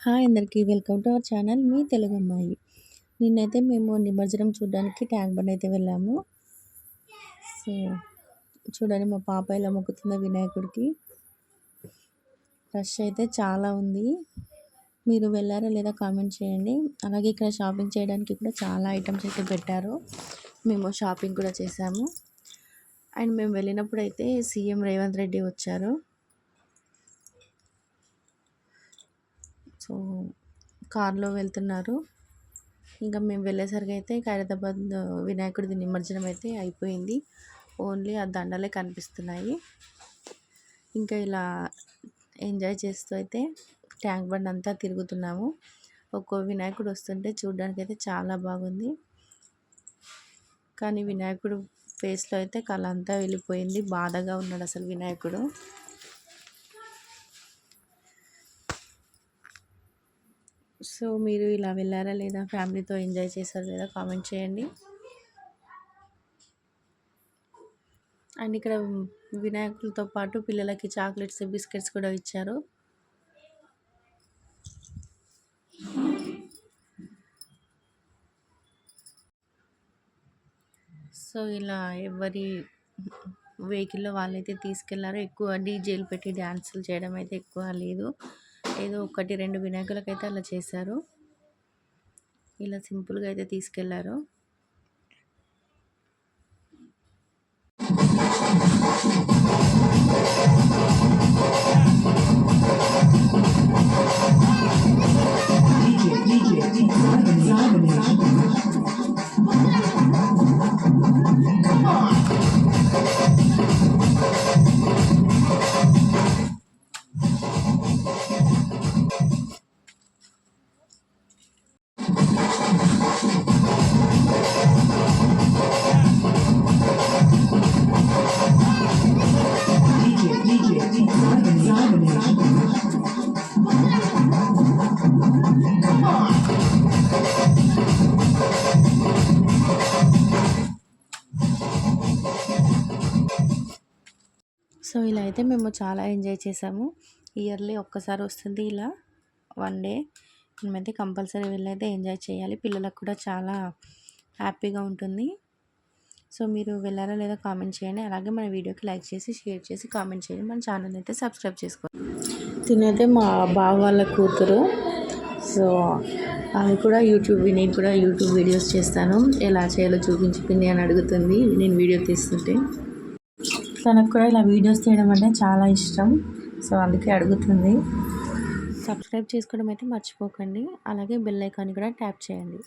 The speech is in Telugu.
హాయ్ అందరికీ వెల్కమ్ టు అవర్ ఛానల్ మీ తెలుగు అమ్మాయి. నిన్నైతే మేము నిమజ్జనం చూడడానికి ట్యాంక్ బండ్ అయితే వెళ్ళాము. సో చూడండి మా పాప ఇలా మొక్కుతుంది వినాయకుడికి. రష్ అయితే చాలా ఉంది. మీరు వెళ్ళారా లేదా కామెంట్ చేయండి. అలాగే ఇక్కడ షాపింగ్ చేయడానికి కూడా చాలా ఐటమ్స్ అయితే పెట్టారు. మేము షాపింగ్ కూడా చేసాము. అండ్ మేము వెళ్ళినప్పుడు అయితే సీఎం రేవంత్ రెడ్డి వచ్చారు. సో కార్లో వెళ్తున్నారు. ఇంకా మేము వెళ్ళేసరికి అయితే ఖైరతాబాద్ వినాయకుడిది నిమజ్జనం అయితే అయిపోయింది. ఓన్లీ ఆ దండలే కనిపిస్తున్నాయి. ఇంకా ఇలా ఎంజాయ్ చేస్తూ అయితే ట్యాంక్ బండ్ అంతా తిరుగుతున్నాము. ఒక్కో వినాయకుడు వస్తుంటే చూడడానికి అయితే చాలా బాగుంది. కానీ వినాయకుడు ఫేస్లో అయితే కళ అంతా వెళ్ళిపోయింది. బాధగా ఉన్నాడు అసలు వినాయకుడు. సో మీరు ఇలా వెళ్ళారా లేదా, ఫ్యామిలీతో ఎంజాయ్ చేశారా లేదా కామెంట్ చేయండి. అండ్ ఇక్కడ వినాయకులతో పాటు పిల్లలకి చాక్లెట్స్, బిస్కెట్స్ కూడా ఇచ్చారు. సో ఇలా ఎవరి వెహికల్లో వాళ్ళైతే తీసుకెళ్లారో. ఎక్కువ డీజేలు పెట్టి డ్యాన్సులు చేయడం అయితే ఎక్కువ లేదు. ఏదో 1-2 వినాయకులకైతే అలా చేశారు. ఇలా సింపుల్గా అయితే తీసుకెళ్లారు. సో ఇలా అయితే మేము చాలా ఎంజాయ్ చేసాము. ఇయర్లీ ఒక్కసారి వస్తుంది ఇలా 1 డే. మేమైతే కంపల్సరీ వెళ్ళైతే ఎంజాయ్ చేయాలి. పిల్లలకు కూడా చాలా హ్యాపీగా ఉంటుంది. సో మీరు వెళ్ళారా లేదా కామెంట్ చేయండి. అలాగే మన వీడియోకి లైక్ చేసి, షేర్ చేసి, కామెంట్ చేయండి. మన ఛానల్ అయితే సబ్స్క్రైబ్ చేసుకోండి. తినైతే మా బావ వాళ్ళ కూతురు. సో ఆమె కూడా నేను కూడా యూట్యూబ్ వీడియోస్ చేస్తాను, ఎలా చేయాలో చూపించుకుంది అని అడుగుతుంది నేను వీడియో తీస్తుంటే. తనకు కూడా ఇలా వీడియోస్ తీయడం అంటే చాలా ఇష్టం. సో అందుకే అడుగుతుంది. సబ్స్క్రైబ్ చేసుకోవడం అయితే మర్చిపోకండి. అలాగే బెల్ ఐకాన్ కూడా ట్యాప్ చేయండి.